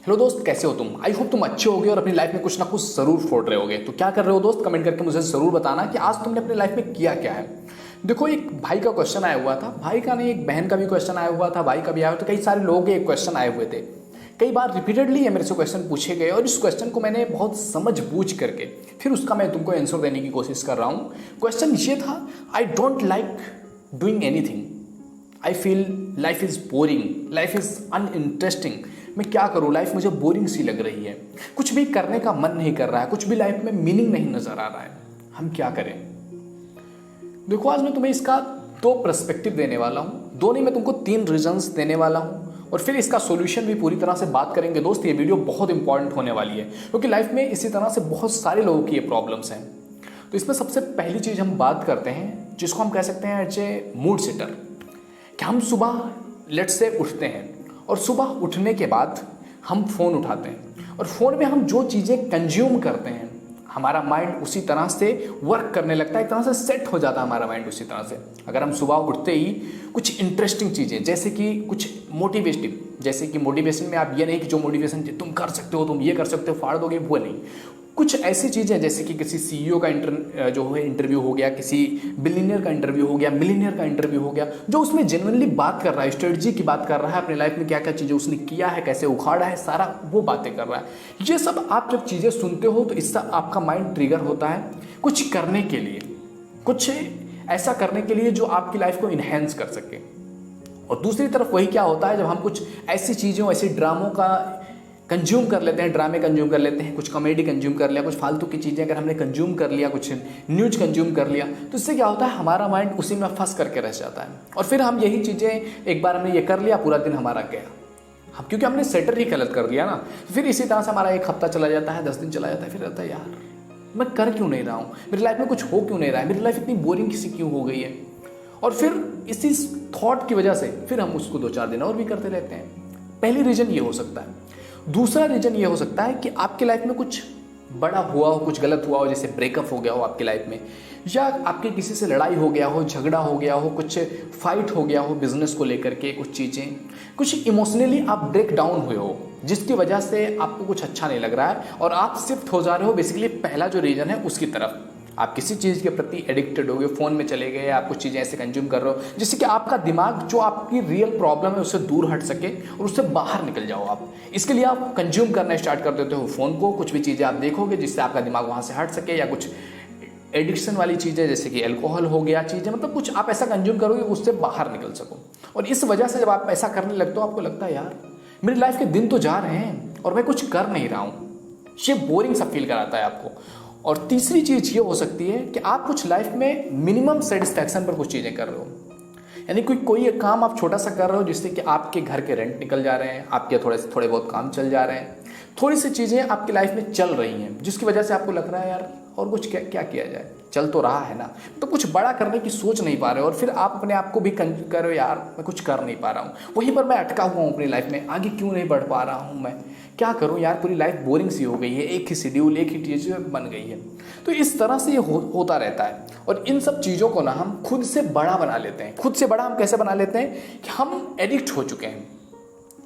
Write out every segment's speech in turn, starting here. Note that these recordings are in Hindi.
हेलो दोस्त, कैसे हो तुम? आई होप तुम अच्छे होगे और अपनी लाइफ में कुछ ना कुछ जरूर फोड़ रहे होगे। तो क्या कर रहे हो दोस्त? कमेंट करके मुझे जरूर बताना कि आज तुमने अपनी लाइफ में किया क्या है। देखो, एक भाई का क्वेश्चन आया हुआ था, भाई का नहीं, एक बहन का भी क्वेश्चन आया हुआ था, भाई का भी आया हुआ था, कई सारे लोगों के क्वेश्चन आए हुए थे। कई बार रिपीटेडली ये मेरे से क्वेश्चन पूछे गए और इस क्वेश्चन को मैंने बहुत समझ बूझ करके फिर उसका मैं तुमको आंसर देने की कोशिश कर रहा हूँ। क्वेश्चन ये था, I don't like doing anything, I feel life is boring, life is uninteresting. मैं क्या करूँ, लाइफ मुझे बोरिंग सी लग रही है, कुछ भी करने का मन नहीं कर रहा है, कुछ भी लाइफ में मीनिंग नहीं नजर आ रहा है, हम क्या करें? देखो, आज मैं तुम्हें इसका दो पर्सपेक्टिव देने वाला हूँ, दो नहीं, मैं तुमको तीन रीजंस देने वाला हूँ और फिर इसका सॉल्यूशन भी पूरी तरह से बात करेंगे। दोस्त, ये वीडियो बहुत इंपॉर्टेंट होने वाली है क्योंकि लाइफ में इसी तरह से बहुत सारे लोगों की ये प्रॉब्लम्स हैं। तो इसमें सबसे पहली चीज़ हम बात करते हैं जिसको हम कह सकते हैं एज ए मूड सेटर। कि हम सुबह लेट से उठते हैं और सुबह उठने के बाद हम फ़ोन उठाते हैं और फ़ोन में हम जो चीज़ें कंज्यूम करते हैं हमारा माइंड उसी तरह से वर्क करने लगता है, एक तरह से सेट हो जाता है हमारा माइंड उसी तरह से। अगर हम सुबह उठते ही कुछ इंटरेस्टिंग चीज़ें, जैसे कि कुछ मोटिवेटिव, जैसे कि मोटिवेशन में आप ये नहीं कि जो मोटिवेशन तुम कर सकते हो, तुम ये कर सकते हो, फाड़ दोगे, वो नहीं। कुछ ऐसी चीज़ें जैसे कि किसी सीईओ का जो है इंटरव्यू हो गया, किसी बिलियनियर का इंटरव्यू हो गया, मिलियनियर का इंटरव्यू हो गया, जो उसमें जेन्युइनली बात कर रहा है, स्ट्रेटजी की बात कर रहा है, अपनी लाइफ में क्या क्या चीज़ें उसने किया है, कैसे उखाड़ा है, सारा वो बातें कर रहा है। ये सब आप जब चीज़ें सुनते हो तो इससे आपका माइंड ट्रिगर होता है कुछ करने के लिए, कुछ ऐसा करने के लिए जो आपकी लाइफ को इन्हेंस कर सके। और दूसरी तरफ वही क्या होता है, जब हम कुछ ऐसी चीज़ों, ऐसे ड्रामों का कंज्यूम कर लेते हैं, ड्रामे कंज्यूम कर लेते हैं, कुछ कॉमेडी कंज्यूम कर लिया, कुछ फालतू की चीज़ें अगर हमने कंज्यूम कर लिया, कुछ न्यूज कंज्यूम कर लिया, तो इससे क्या होता है, हमारा माइंड उसी में फंस करके रह जाता है और फिर हम यही चीज़ें, एक बार हमने ये कर लिया, पूरा दिन हमारा गया, हम क्योंकि हमने सेटर ही गलत कर दिया ना। फिर इसी तरह से हमारा एक हफ्ता चला जाता है, 10 दिन चला जाता है, फिर रहता है यार मैं कर क्यों नहीं रहा हूँ, मेरी लाइफ में कुछ हो क्यों नहीं रहा है, मेरी लाइफ इतनी बोरिंग सी क्यों हो गई है। और फिर इसी थॉट की वजह से फिर हम उसको 2-4 दिन और भी करते रहते हैं। पहली रीज़न ये हो सकता है। दूसरा रीजन ये हो सकता है कि आपकी लाइफ में कुछ बड़ा हुआ हो, कुछ गलत हुआ हो, जैसे ब्रेकअप हो गया हो आपकी लाइफ में, या आपके किसी से लड़ाई हो गया हो, झगड़ा हो गया हो, कुछ फाइट हो गया हो बिजनेस को लेकर के, कुछ चीज़ें, कुछ इमोशनली आप ब्रेक डाउन हुए हो जिसकी वजह से आपको कुछ अच्छा नहीं लग रहा है और आप शिफ्ट हो जा रहे हो बेसिकली पहला जो रीजन है उसकी तरफ। आप किसी चीज़ के प्रति एडिक्टेड हो गए, फ़ोन में चले गए, आप कुछ चीज़ें ऐसे कंज्यूम कर रहे हो जिससे कि आपका दिमाग जो आपकी रियल प्रॉब्लम है उससे दूर हट सके और उससे बाहर निकल जाओ आप। इसके लिए आप कंज्यूम करना स्टार्ट कर देते हो फ़ोन को, कुछ भी चीज़ें आप देखोगे जिससे आपका दिमाग वहाँ से हट सके, या कुछ एडिक्शन वाली चीज़ें जैसे कि अल्कोहल हो गया, चीज़ें मतलब कुछ आप ऐसा कंज्यूम करोगे उससे बाहर निकल सको। और इस वजह से जब आप ऐसा करने लगते हो आपको लगता है यार मेरी लाइफ के दिन तो जा रहे हैं और मैं कुछ कर नहीं रहा हूँ, ये बोरिंग सा फील कराता है आपको। और तीसरी चीज़ ये हो सकती है कि आप कुछ लाइफ में मिनिमम सेटिस्फैक्शन पर कुछ चीज़ें कर रहे हो, यानी कोई एक काम आप छोटा सा कर रहे हो जिससे कि आपके घर के रेंट निकल जा रहे हैं, आपके थोड़े बहुत काम चल जा रहे हैं, थोड़ी सी चीज़ें आपकी लाइफ में चल रही हैं जिसकी वजह से आपको लग रहा है यार और कुछ क्या किया जाए, चल तो रहा है ना, तो कुछ बड़ा करने की सोच नहीं पा रहे हो और फिर आप अपने आप को भी करो यार मैं कुछ कर नहीं पा रहा हूँ, वहीं पर मैं अटका हुआ हूँ अपनी लाइफ में, आगे क्यों नहीं बढ़ पा रहा हूँ, मैं क्या करूँ यार, पूरी लाइफ बोरिंग सी हो गई है, एक ही शेड्यूल, एक ही चीज़ बन गई है। तो इस तरह से ये होता रहता है और इन सब चीज़ों को ना हम खुद से बड़ा बना लेते हैं। खुद से बड़ा हम कैसे बना लेते हैं कि हम एडिक्ट हो चुके हैं,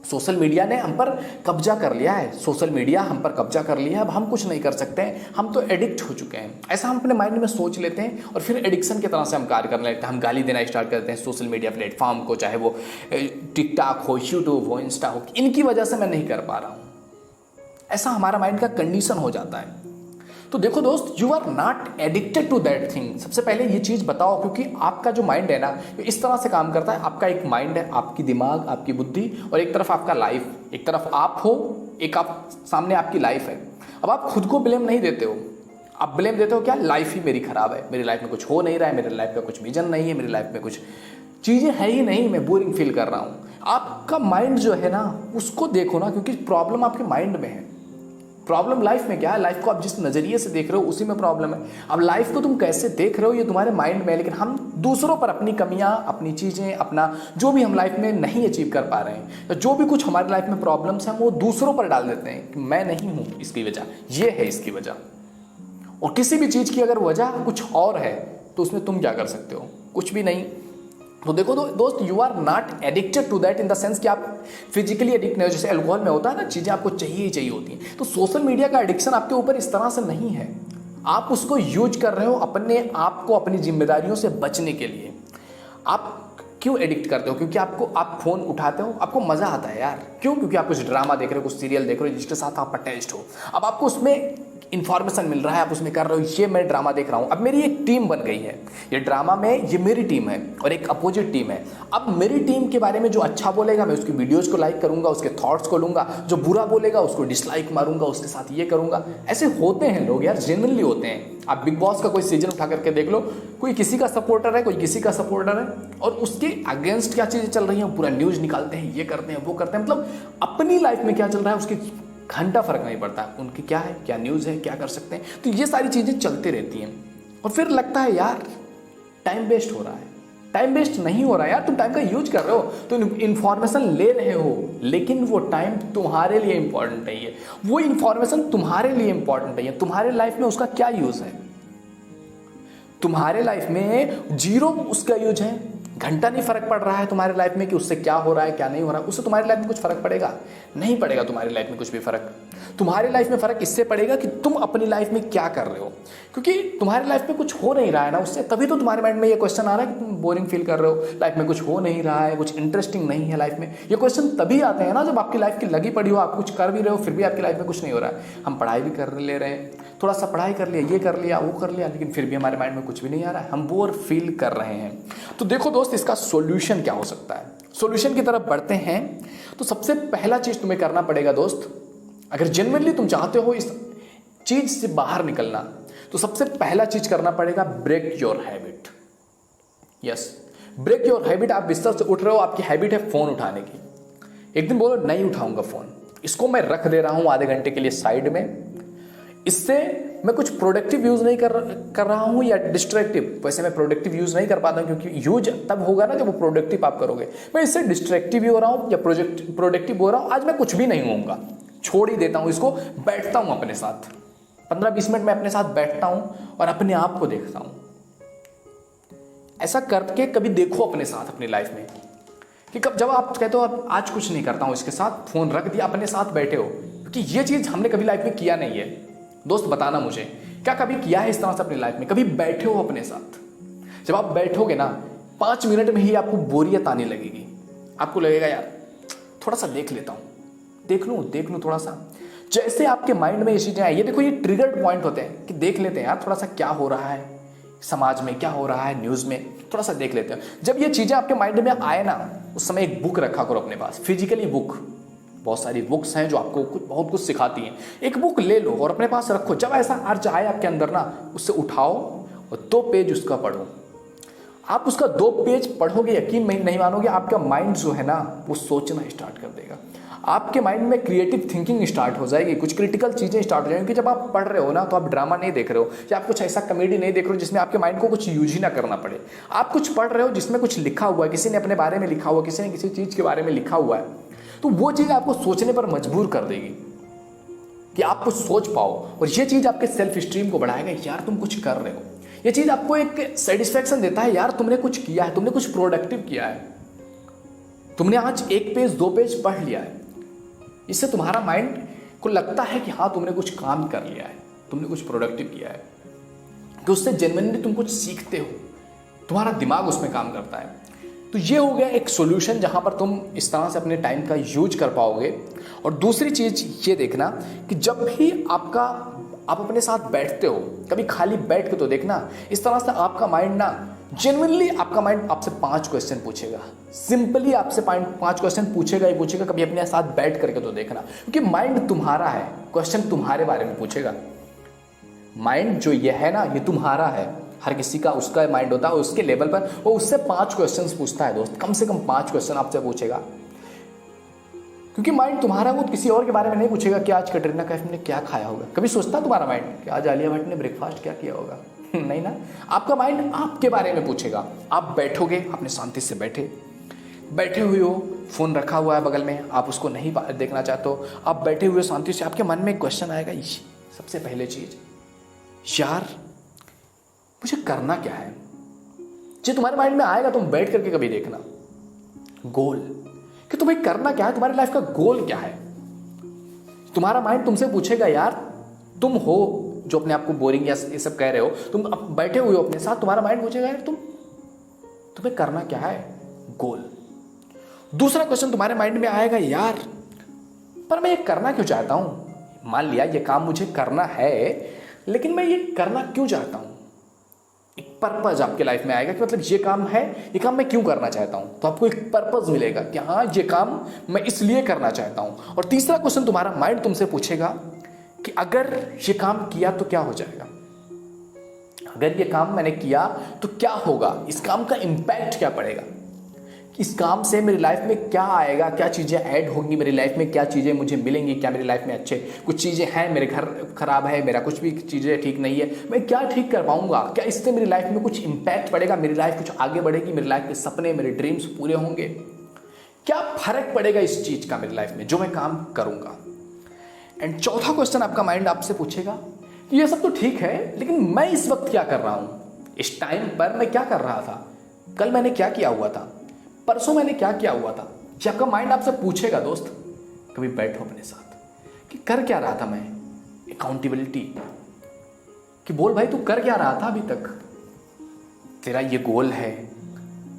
सोशल मीडिया ने हम पर कब्जा कर लिया है, सोशल मीडिया हम पर कब्जा कर लिया है, अब हम कुछ नहीं कर सकते हैं, हम तो एडिक्ट हो चुके हैं, ऐसा हम अपने माइंड में सोच लेते हैं और फिर एडिक्शन की तरह से हम कार्य करने लगते हैं। हम गाली देना स्टार्ट करते हैं सोशल मीडिया प्लेटफॉर्म को, चाहे वो टिकटॉक हो, यूट्यूब हो, इंस्टा हो, इनकी वजह से मैं नहीं कर पा रहा हूँ, ऐसा हमारा माइंड का कंडीशन हो जाता है। तो देखो दोस्त, you are not addicted to that thing. सबसे पहले ये चीज़ बताओ, क्योंकि आपका जो माइंड है ना इस तरह से काम करता है। आपका एक माइंड है, आपकी दिमाग, आपकी बुद्धि, और एक तरफ आपका लाइफ, एक तरफ आप हो, एक आप सामने आपकी लाइफ है। अब आप खुद को ब्लेम नहीं देते हो, आप ब्लेम देते हो क्या, लाइफ ही मेरी खराब है, मेरी लाइफ में कुछ हो नहीं रहा है, मेरी लाइफ का कुछ विजन नहीं है, मेरी लाइफ में कुछ चीज़ें है ही नहीं, मैं बोरिंग फील कर रहा हूँ। आपका माइंड जो है ना उसको देखो ना, क्योंकि प्रॉब्लम आपके माइंड में है। प्रॉब्लम लाइफ में क्या है, लाइफ को आप जिस नज़रिए से देख रहे हो उसी में प्रॉब्लम है। अब लाइफ को तुम कैसे देख रहे हो ये तुम्हारे माइंड में है, लेकिन हम दूसरों पर अपनी कमियां, अपनी चीज़ें, अपना जो भी हम लाइफ में नहीं अचीव कर पा रहे हैं, तो जो भी कुछ हमारी लाइफ में प्रॉब्लम्स हैं वो दूसरों पर डाल देते हैं कि मैं नहीं हूँ इसकी वजह, ये है इसकी वजह। और किसी भी चीज़ की अगर वजह कुछ और है तो उसमें तुम क्या कर सकते हो, कुछ भी नहीं। तो देखो दोस्त, you are not addicted to that in the sense कि आप फिजिकली एडिक्ट नहीं हो, जैसे अल्कोहल में होता है ना, चीज़ें आपको चाहिए ही चाहिए होती हैं। तो सोशल मीडिया का एडिक्शन आपके ऊपर इस तरह से नहीं है, आप उसको यूज कर रहे हो अपने आप को अपनी जिम्मेदारियों से बचने के लिए। आप क्यों एडिक्ट करते हो? क्योंकि आप फोन उठाते हो, आपको मजा आता है यार। क्यों? क्योंकि आप कुछ ड्रामा देख रहे हो, कुछ सीरियल देख रहे हो जिसके साथ आप अटैच्ड हो। अब आपको उसमें इन्फॉर्मेशन मिल रहा है, आप उसमें कर रहे हो, ये मैं ड्रामा देख रहा हूँ। अब मेरी एक टीम बन गई है, ये ड्रामा में ये मेरी टीम है और एक अपोजिट टीम है। अब मेरी टीम के बारे में जो अच्छा बोलेगा मैं उसकी वीडियोज़ को लाइक करूँगा, उसके थॉट्स को लूँगा, जो बुरा बोलेगा उसको डिसलाइक मारूंगा, उसके साथ ये करूँगा। ऐसे होते हैं लोग यार, जेन्युइनली होते हैं। आप बिग बॉस का कोई सीजन उठा करके देख लो, कोई किसी का सपोर्टर है, कोई किसी का सपोर्टर है, और उसके अगेंस्ट क्या चीज़ें चल रही हैं पूरा न्यूज़ निकालते हैं, ये करते हैं, वो करते हैं। मतलब अपनी लाइफ में क्या चल रहा है उसकी घंटा फर्क नहीं पड़ता, उनकी क्या है, क्या न्यूज़ है, क्या कर सकते हैं। तो ये सारी चीज़ें चलती रहती हैं और फिर लगता है यार टाइम वेस्ट हो रहा है। टाइम वेस्ट नहीं हो रहा है यार, तुम टाइम का यूज कर रहे हो, तो इन्फॉर्मेशन ले रहे हो, लेकिन वो टाइम तुम्हारे लिए इंपॉर्टेंट नहीं है, वो इन्फॉर्मेशन तुम्हारे लिए इंपॉर्टेंट नहीं है। तुम्हारे लाइफ में उसका क्या यूज है? तुम्हारे लाइफ में जीरो उसका यूज है। घंटा नहीं फर्क पड़ रहा है तुम्हारे लाइफ में कि उससे क्या हो रहा है, क्या नहीं हो रहा है। उससे तुम्हारी लाइफ में कुछ फर्क पड़ेगा? नहीं पड़ेगा तुम्हारी लाइफ में कुछ भी फर्क। तुम्हारी लाइफ में फर्क इससे पड़ेगा कि तुम अपनी लाइफ में क्या कर रहे हो, क्योंकि तुम्हारी लाइफ में कुछ हो नहीं रहा है ना उससे, तभी तो तुम्हारे माइंड में ये क्वेश्चन आ रहा है कि तुम बोरिंग फील कर रहे हो, लाइफ में कुछ हो नहीं रहा है, कुछ इंटरेस्टिंग नहीं है लाइफ में। ये क्वेश्चन तभी आते हैं ना जब आपकी लाइफ की लगी पड़ी हो, आप कुछ कर भी रहे हो फिर भी आपकी लाइफ में कुछ नहीं हो रहा है। हम पढ़ाई भी कर ले रहे हैं, थोड़ा सा पढ़ाई कर लिया, ये कर लिया, वो कर लिया, लेकिन फिर भी हमारे माइंड में कुछ भी नहीं आ रहा है, हम बोर फील कर रहे हैं। तो देखो दोस्त, इसका सॉल्यूशन क्या हो सकता है? सॉल्यूशन की तरफ बढ़ते हैं। तो सबसे पहला चीज तुम्हें करना पड़ेगा दोस्त, अगर जेन्युइनली तुम चाहते हो इस चीज से बाहर निकलना, तो सबसे पहला चीज करना पड़ेगा break your habit. Yes, break your habit. आप बिस्तर से उठ रहे हो, आपकी हैबिट है फोन उठाने की। एक दिन बोलो नहीं उठाऊंगा फोन, इसको मैं रख दे रहा हूं आधे घंटे के लिए साइड में, इससे मैं कुछ प्रोडक्टिव यूज नहीं कर रहा हूं या डिस्ट्रैक्टिव। वैसे मैं प्रोडक्टिव यूज नहीं कर पाता हूं, क्योंकि यूज तब होगा ना जब वो प्रोडक्टिव आप करोगे। मैं इससे डिस्ट्रैक्टिव भी हो रहा हूं या प्रोडक्टिव हो रहा हूं। आज मैं कुछ भी नहीं होऊंगा, छोड़ ही देता हूं इसको, बैठता हूं अपने साथ 15-20 मिनट में अपने साथ बैठता हूं और अपने आप को देखता हूं। ऐसा करके कभी देखो अपने साथ अपनी लाइफ में कि कब जब आप कहते हो आज कुछ नहीं करता हूं, इसके साथ फोन रख दिया, अपने साथ बैठे हो, क्योंकि ये चीज हमने कभी लाइफ में किया नहीं है। दोस्त बताना मुझे, क्या कभी किया है इस तरह से अपनी लाइफ में? कभी बैठे हो अपने साथ? जब आप बैठोगे ना 5 मिनट में ही आपको बोरियत आने लगेगी, आपको लगेगा यार थोड़ा सा देख लेता हूं, देख लूं थोड़ा सा। जैसे आपके माइंड में ये चीजें आई, ये देखो ये ट्रिगर्ड पॉइंट होते हैं कि देख लेते हैं यार थोड़ा सा क्या हो रहा है समाज में, क्या हो रहा है न्यूज में, थोड़ा सा देख लेते हैं। जब ये चीजें आपके माइंड में आए ना, उस समय एक बुक रखा करो अपने पास, फिजिकली बुक। बहुत सारी बुक्स हैं जो आपको बहुत कुछ सिखाती हैं। एक बुक ले लो और अपने पास रखो। जब ऐसा अर्ज आए आपके अंदर ना, उससे उठाओ और 2 पेज उसका पढ़ो। आप उसका 2 पेज पढ़ोगे, यकीन नहीं मानोगे, आपका माइंड जो है ना वो सोचना स्टार्ट कर देगा। आपके माइंड में क्रिएटिव थिंकिंग स्टार्ट हो जाएगी, कुछ क्रिटिकल चीजें स्टार्ट हो जाएंगी। जब आप पढ़ रहे हो ना, तो आप ड्रामा नहीं देख रहे हो या आप कुछ ऐसा कॉमेडी नहीं देख रहे हो जिसमें आपके माइंड को कुछ यूज ही ना करना पड़े। आप कुछ पढ़ रहे हो जिसमें कुछ लिखा हुआ है, किसी ने अपने बारे में लिखा हुआ, किसी ने किसी चीज के बारे में लिखा हुआ है, तो वो चीज आपको सोचने पर मजबूर कर देगी कि आप कुछ सोच पाओ। और ये चीज आपके सेल्फ स्टीम को बढ़ाएगा, यार तुम कुछ कर रहे हो। ये चीज आपको एक सेटिस्फेक्शन देता है, यार तुमने कुछ किया है, तुमने कुछ प्रोडक्टिव किया है, तुमने आज 1 पेज 2 पेज पढ़ लिया है। इससे तुम्हारा माइंड को लगता है कि हाँ तुमने कुछ काम कर लिया है, तुमने कुछ प्रोडक्टिव किया है, कि उससे जेन्युइनली तुम कुछ सीखते हो, तुम्हारा दिमाग उसमें काम करता है। तो ये हो गया एक सॉल्यूशन जहां पर तुम इस तरह से अपने टाइम का यूज कर पाओगे। और दूसरी चीज ये देखना कि जब भी आप अपने साथ बैठते हो, कभी खाली बैठ के तो देखना, इस तरह से आपका माइंड ना जेन्युइनली आपका माइंड आपसे 5 क्वेश्चन पूछेगा। सिंपली आपसे 5 क्वेश्चन पूछेगा ही पूछेगा। कभी अपने साथ बैठ करके तो देखना, क्योंकि माइंड तुम्हारा है, क्वेश्चन तुम्हारे बारे में पूछेगा। माइंड जो ये है ना, ये तुम्हारा है। हर किसी का उसका माइंड होता है, उसके लेवल पर वो उससे 5 क्वेश्चंस पूछता है दोस्त, कम से कम 5 क्वेश्चन आपसे पूछेगा, क्योंकि माइंड तुम्हारा, वो किसी और के बारे में नहीं पूछेगा कि आज कटरीना कैफ ने क्या खाया होगा। कभी सोचता तुम्हारा माइंड कि आज आलिया भट्ट ने ब्रेकफास्ट क्या किया होगा? नहीं ना, आपका माइंड आपके बारे में पूछेगा। आप बैठोगे, अपने शांति से बैठे हुए हो, फोन रखा हुआ है बगल में, आप उसको नहीं देखना चाहते हो, आप बैठे हुए शांति से, आपके मन में एक क्वेश्चन आएगा, सबसे पहले चीज, यार मुझे करना क्या है, जो तुम्हारे माइंड में आएगा तुम बैठ करके कभी देखना, गोल, कि तुम्हें करना क्या है, तुम्हारी लाइफ का गोल क्या है। तुम्हारा माइंड तुमसे पूछेगा यार तुम हो जो अपने आप को बोरिंग या ये सब कह रहे हो, तुम अब बैठे हुए हो अपने साथ, तुम्हारा माइंड पूछेगा यार तुम्हें करना क्या है, गोल। दूसरा क्वेश्चन तुम्हारे माइंड में आएगा, यार पर मैं ये करना क्यों चाहता हूं। मान लिया ये काम मुझे करना है, लेकिन मैं ये करना क्यों चाहता हूं। एक पर्पज आपके लाइफ में आएगा कि मतलब ये काम है, ये काम मैं क्यों करना चाहता हूं। तो आपको एक पर्पज मिलेगा कि हाँ ये काम मैं इसलिए करना चाहता हूं। और तीसरा क्वेश्चन तुम्हारा माइंड तुमसे पूछेगा कि अगर ये काम किया तो क्या हो जाएगा, अगर ये काम मैंने किया तो क्या होगा, इस काम का इंपैक्ट क्या पड़ेगा, इस काम से मेरी लाइफ में क्या आएगा, क्या चीज़ें ऐड होंगी मेरी लाइफ में, क्या चीज़ें मुझे मिलेंगी, क्या मेरी लाइफ में अच्छे कुछ चीज़ें हैं, मेरे घर खराब है, मेरा कुछ भी चीज़ें ठीक नहीं है, मैं क्या ठीक कर पाऊंगा, क्या इससे मेरी लाइफ में कुछ इंपैक्ट पड़ेगा, मेरी लाइफ कुछ आगे बढ़ेगी, मेरी लाइफ के सपने मेरे ड्रीम्स पूरे होंगे, क्या फर्क पड़ेगा इस चीज़ का मेरी लाइफ में जो मैं काम करूँगा। एंड चौथा क्वेश्चन आपका माइंड आपसे पूछेगा कि ये सब तो ठीक है, लेकिन मैं इस वक्त क्या कर रहा हूँ, इस टाइम पर मैं क्या कर रहा था, कल मैंने क्या किया हुआ था, परसों मैंने क्या किया हुआ था। जब आपका माइंड आपसे पूछेगा दोस्त, कभी बैठो अपने साथ कि कर क्या रहा था मैं, अकाउंटेबिलिटी, कि बोल भाई तू कर क्या रहा था अभी तक, तेरा ये गोल है,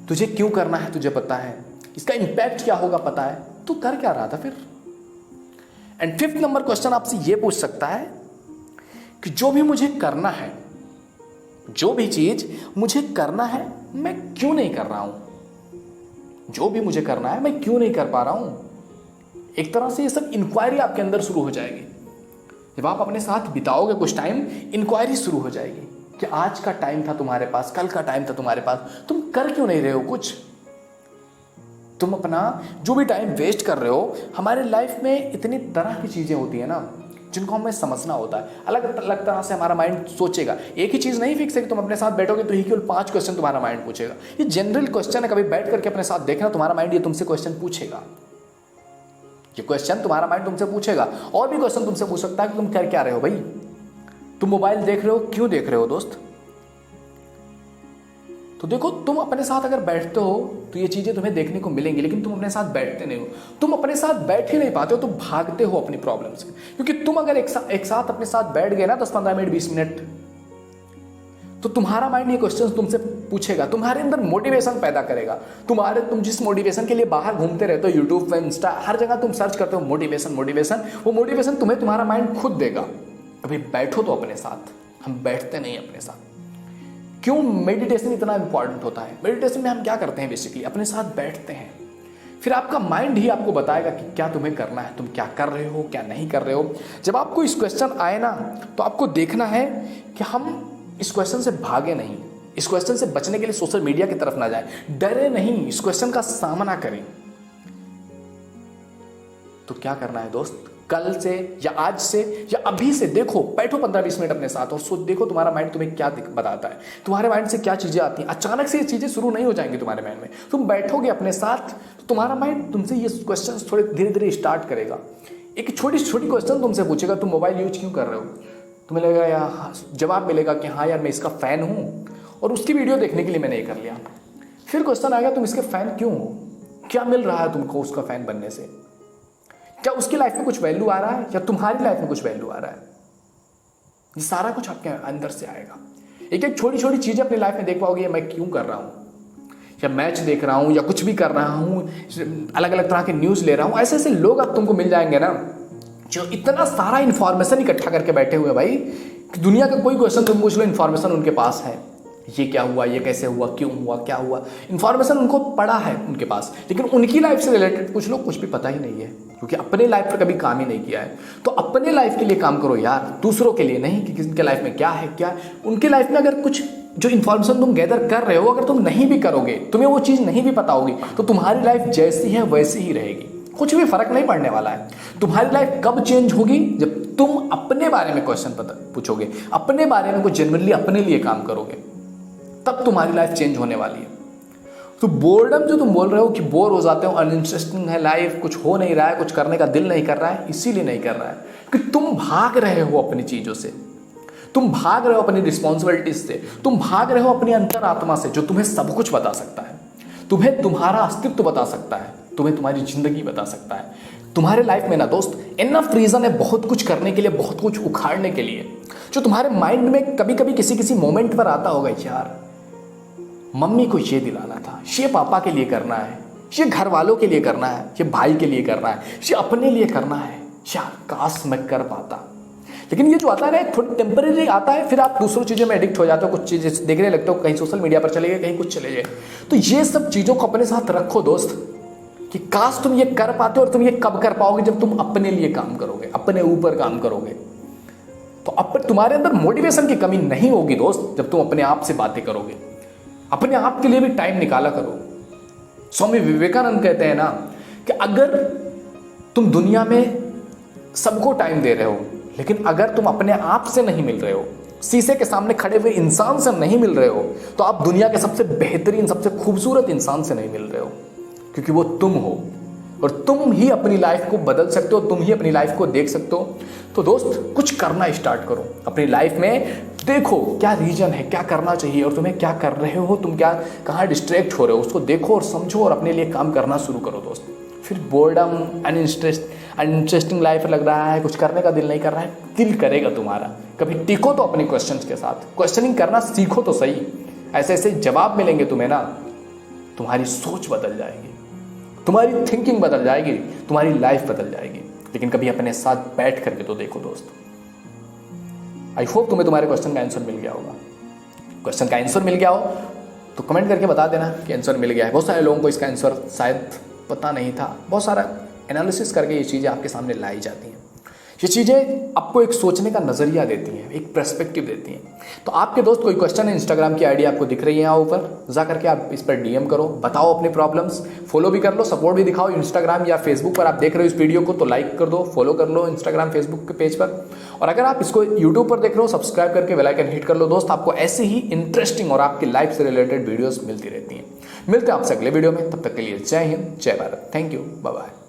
तुझे क्यों करना है तुझे पता है, इसका इंपैक्ट क्या होगा पता है, तू कर क्या रहा था फिर। एंड फिफ्थ नंबर क्वेश्चन आपसे ये पूछ सकता है कि जो भी मुझे करना है, जो भी चीज मुझे करना है, मैं क्यों नहीं कर रहा हूं, जो भी मुझे करना है मैं क्यों नहीं कर पा रहा हूं। एक तरह से ये सब इंक्वायरी आपके अंदर शुरू हो जाएगी। जब आप अपने साथ बिताओगे कुछ टाइम, इंक्वायरी शुरू हो जाएगी कि आज का टाइम था तुम्हारे पास, कल का टाइम था तुम्हारे पास, तुम कर क्यों नहीं रहे हो कुछ। तुम अपना जो भी टाइम वेस्ट कर रहे हो, हमारे लाइफ में इतनी तरह की चीजें होती है ना जिनको हमें समझना होता है। अलग अलग तरह से हमारा माइंड सोचेगा, एक ही चीज नहीं फिक्स है कि तुम अपने साथ बैठोगे तो ही केवल 5 क्वेश्चन तुम्हारा माइंड पूछेगा। ये जनरल क्वेश्चन है, कभी बैठ करके अपने साथ देखना, तुम्हारा माइंड ये तुमसे क्वेश्चन पूछेगा, ये क्वेश्चन तुम्हारा माइंड तुमसे पूछेगा। और भी क्वेश्चन तुमसे पूछ सकता है कि तुम कर क्या रहे हो भाई, तुम मोबाइल देख रहे हो, क्यों देख रहे हो दोस्त। तो देखो, तुम अपने साथ अगर बैठते हो तो ये चीजें तुम्हें देखने को मिलेंगी, लेकिन तुम अपने साथ बैठते नहीं हो। तुम अपने साथ बैठ ही नहीं पाते हो, तुम भागते हो अपनी प्रॉब्लम से। क्योंकि तुम अगर एक साथ अपने साथ बैठ गए ना 10-15 मिनट 20 मिनट, तो तुम्हारा माइंड ये क्वेश्चन तुमसे पूछेगा, तुम्हारे अंदर मोटिवेशन पैदा करेगा। तुम जिस मोटिवेशन के लिए बाहर घूमते रहते हो, यूट्यूब पे, इंस्टा, हर जगह तुम सर्च करते हो मोटिवेशन, वो मोटिवेशन तुम्हें तुम्हारा माइंड खुद देगा। अभी बैठो तो अपने साथ, हम बैठते नहीं अपने साथ। क्यों मेडिटेशन इतना इंपॉर्टेंट होता है। मेडिटेशन में हम क्या करते हैं, बेसिकली अपने साथ बैठते हैं, फिर आपका माइंड ही आपको बताएगा कि क्या तुम्हें करना है, तुम क्या कर रहे हो, क्या नहीं कर रहे हो। जब आपको इस क्वेश्चन आए ना, तो आपको देखना है कि हम इस क्वेश्चन से भागे नहीं, इस क्वेश्चन से बचने के लिए सोशल मीडिया की तरफ ना जाए, डरे नहीं, इस क्वेश्चन का सामना करें। तो क्या करना है दोस्त, कल से या आज से या अभी से देखो, बैठो 15-20 मिनट अपने साथ और सोच देखो तुम्हारा माइंड तुम्हें क्या बताता है, तुम्हारे माइंड से क्या चीजें आती हैं। अचानक से ये चीजें शुरू नहीं हो जाएंगी तुम्हारे माइंड में, तुम बैठोगे अपने साथ तो तुम्हारा माइंड तुमसे ये क्वेश्चन थोड़े धीरे धीरे स्टार्ट करेगा। एक छोटी छोटी क्वेश्चन तुमसे पूछेगा, तुम मोबाइल यूज क्यों कर रहे हो, तुम्हें लगेगा यार, जवाब मिलेगा कि हाँ यार मैं इसका फैन हूँ और उसकी वीडियो देखने के लिए मैंने ये कर लिया। फिर क्वेश्चन आएगा, तुम इसके फैन क्यों हो, क्या मिल रहा है तुमको उसका फैन बनने से, क्या उसकी लाइफ में कुछ वैल्यू आ रहा है या तुम्हारी लाइफ में कुछ वैल्यू आ रहा है। ये सारा कुछ आपके अंदर से आएगा। एक एक छोटी छोटी चीजें अपनी लाइफ में देख पाओगे, मैं क्यों कर रहा हूँ, या मैच देख रहा हूँ, या कुछ भी कर रहा हूँ, अलग अलग तरह के न्यूज ले रहा हूँ। ऐसे ऐसे लोग अब तुमको मिल जाएंगे ना जो इतना सारा इंफॉर्मेशन इकट्ठा करके बैठे हुए भाई, कि दुनिया का कोई क्वेश्चन तुम पूछ लो, इंफॉर्मेशन उनके पास है। ये क्या हुआ, ये कैसे हुआ, क्यों हुआ, क्या हुआ, इंफॉर्मेशन उनको पड़ा है उनके पास, लेकिन उनकी लाइफ से रिलेटेड कुछ लोग कुछ भी पता ही नहीं है, क्योंकि अपने लाइफ पर कभी काम ही नहीं किया है। तो अपने लाइफ के लिए काम करो यार, दूसरों के लिए नहीं कि किसके लाइफ में क्या है, क्या उनके लाइफ में अगर कुछ जो इन्फॉर्मेशन तुम गैदर कर रहे हो, अगर तुम नहीं भी करोगे, तुम्हें वो चीज़ नहीं भी पता होगी, तो तुम्हारी लाइफ जैसी है वैसी ही रहेगी, कुछ भी फर्क नहीं पड़ने वाला है। तुम्हारी लाइफ कब चेंज होगी, जब तुम अपने बारे में क्वेश्चन पूछोगे, अपने बारे में कुछ जेन्युइनली अपने लिए काम करोगे, तब तुम्हारी लाइफ चेंज होने वाली है। तो बोर्डम जो तुम बोल रहे हो कि बोर हो जाते हो, अनइंटरेस्टिंग है लाइफ, कुछ हो नहीं रहा है, कुछ करने का दिल नहीं कर रहा है, इसीलिए नहीं कर रहा है कि तुम भाग रहे हो अपनी चीजों से, तुम भाग रहे हो अपनी रिस्पॉन्सिबिलिटीज से, तुम भाग रहे हो अपनी अंतरात्मा से जो तुम्हें सब कुछ बता सकता है, तुम्हें तुम्हारा अस्तित्व बता सकता है, तुम्हें तुम्हारी जिंदगी बता सकता है। तुम्हारे लाइफ में ना दोस्त इनफ रीजन है बहुत कुछ करने के लिए, बहुत कुछ उखाड़ने के लिए, जो तुम्हारे माइंड में कभी कभी किसी किसी मोमेंट पर आता होगा, यार मम्मी को ये दिलाना था, ये पापा के लिए करना है, ये घर वालों के लिए करना है, ये भाई के लिए करना है, ये अपने लिए करना है, यार काश मैं कर पाता। लेकिन ये जो आता है ना थोड़ी टेम्परेरी आता है, फिर आप दूसरों चीज़ों में एडिक्ट हो जाते हो, कुछ चीज़ें देखने लगते हो, कहीं सोशल मीडिया पर चले गए, कहीं कुछ चले गए। तो ये सब चीज़ों को अपने साथ रखो दोस्त, कि काश तुम ये कर पाते हो, और तुम ये कब कर पाओगे, जब तुम अपने लिए काम करोगे, अपने ऊपर काम करोगे। तो अब तुम्हारे अंदर मोटिवेशन की कमी नहीं होगी दोस्त, जब तुम अपने आप से बातें करोगे, अपने आप के लिए भी टाइम निकाला करो। स्वामी विवेकानंद कहते हैं ना कि अगर तुम दुनिया में सबको टाइम दे रहे हो, लेकिन अगर तुम अपने आप से नहीं मिल रहे हो, शीशे के सामने खड़े हुए इंसान से नहीं मिल रहे हो, तो आप दुनिया के सबसे बेहतरीन, सबसे खूबसूरत इंसान से नहीं मिल रहे हो, क्योंकि वो तुम हो और तुम ही अपनी लाइफ को बदल सकते हो, तुम ही अपनी लाइफ को देख सकते हो। तो दोस्त कुछ करना स्टार्ट करो अपनी लाइफ में, देखो क्या रीजन है, क्या करना चाहिए और तुम्हें क्या कर रहे हो, तुम क्या कहाँ डिस्ट्रैक्ट हो रहे हो, उसको देखो और समझो और अपने लिए काम करना शुरू करो दोस्त। फिर बोर्डम, अनइंटरेस्टिंग लाइफ लग रहा है, कुछ करने का दिल नहीं कर रहा है, दिल करेगा तुम्हारा। कभी टिको तो अपने क्वेश्चंस के साथ, क्वेश्चनिंग करना सीखो तो सही, ऐसे ऐसे जवाब मिलेंगे तुम्हें ना, तुम्हारी सोच बदल जाएगी, तुम्हारी थिंकिंग बदल जाएगी, तुम्हारी लाइफ बदल जाएगी। लेकिन कभी अपने साथ बैठ करके तो देखो दोस्त। आई होप तुम्हें तुम्हारे क्वेश्चन का आंसर मिल गया होगा। क्वेश्चन का आंसर मिल गया हो तो कमेंट करके बता देना कि आंसर मिल गया है। बहुत सारे लोगों को इसका आंसर शायद पता नहीं था, बहुत सारा एनालिसिस करके ये चीज़ें आपके सामने लाई जाती हैं। ये चीज़ें आपको एक सोचने का नज़रिया देती हैं, एक पर्सपेक्टिव देती हैं। तो आपके दोस्त कोई क्वेश्चन है, इंस्टाग्राम की आईडी आपको दिख रही है यहाँ ऊपर, जा करके आप इस पर डीएम करो, बताओ अपनी प्रॉब्लम्स, फॉलो भी कर लो, सपोर्ट भी दिखाओ। इंस्टाग्राम या फेसबुक पर आप देख रहे हो इस वीडियो को तो लाइक कर दो, फॉलो कर लो इंस्टाग्राम फेसबुक के पेज पर। और अगर आप इसको यूट्यूब पर देख रहे हो, सब्सक्राइब करके बेल आइकन हिट कर लो दोस्त। आपको ऐसे ही इंटरेस्टिंग और आपकी लाइफ से रिलेटेड वीडियोस मिलती रहती हैं। मिलते हैं आपसे अगले वीडियो में, तब तक के लिए जय हिंद, जय Bharat, thank you, bye bye.